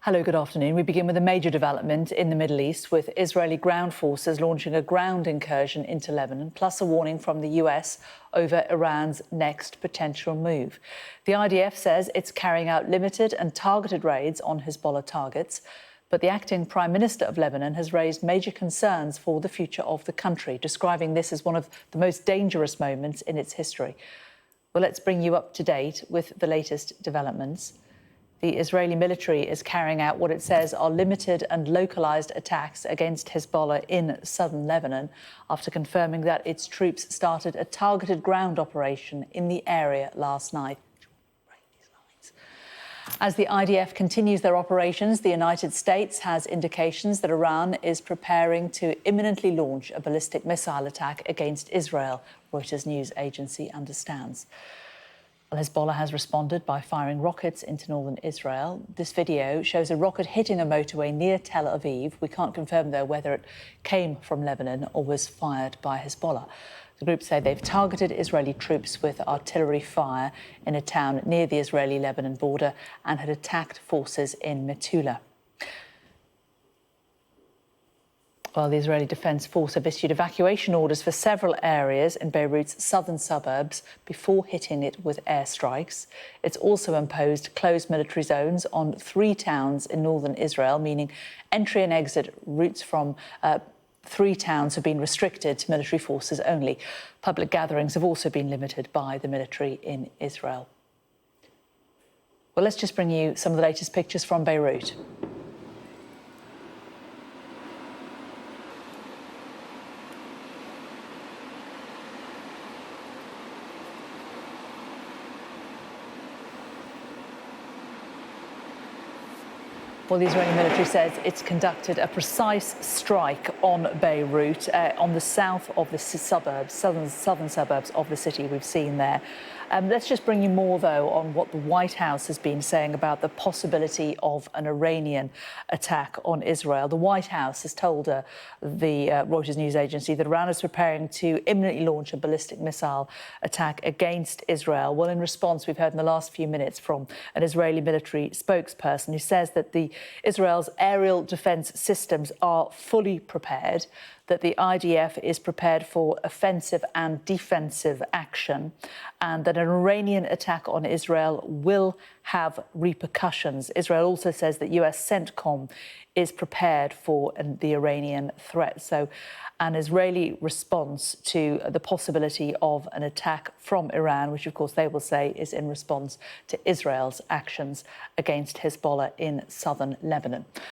Hello, good afternoon. We begin with a major development in the Middle East, with Israeli ground forces launching a ground incursion into Lebanon, plus a warning from the US over Iran's next potential move. The IDF says it's carrying out limited and targeted raids on Hezbollah targets, but the acting Prime Minister of Lebanon has raised major concerns for the future of the country, describing this as one of the most dangerous moments in its history. Well, let's bring you up to date with the latest developments. The Israeli military is carrying out what it says are limited and localised attacks against Hezbollah in southern Lebanon after confirming that its troops started a targeted ground operation in the area last night. As the IDF continues their operations, the United States has indications that Iran is preparing to imminently launch a ballistic missile attack against Israel, Reuters news agency understands. Hezbollah has responded by firing rockets into northern Israel. This video shows a rocket hitting a motorway near Tel Aviv. We can't confirm, though, whether it came from Lebanon or was fired by Hezbollah. The group say they've targeted Israeli troops with artillery fire in a town near the Israeli-Lebanon border and had attacked forces in Metula. Well, the Israeli Defense Force have issued evacuation orders for several areas in Beirut's southern suburbs before hitting it with airstrikes. It's also imposed closed military zones on 3 towns in northern Israel, meaning entry and exit routes from 3 towns have been restricted to military forces only. Public gatherings have also been limited by the military in Israel. Well, let's just bring you some of the latest pictures from Beirut. Well, the Israeli military says it's conducted a precise strike on Beirut, on the south of the suburbs, southern suburbs of the city we've seen there. Let's just bring you more, though, on what the White House has been saying about the possibility of an Iranian attack on Israel. The White House has told the Reuters news agency that Iran is preparing to imminently launch a ballistic missile attack against Israel. Well, in response, we've heard in the last few minutes from an Israeli military spokesperson who says that Israel's aerial defence systems are fully prepared, that the IDF is prepared for offensive and defensive action, and that an Iranian attack on Israel will have repercussions. Israel also says that US CENTCOM is prepared for the Iranian threat. So an Israeli response to the possibility of an attack from Iran, which of course they will say is in response to Israel's actions against Hezbollah in southern Lebanon.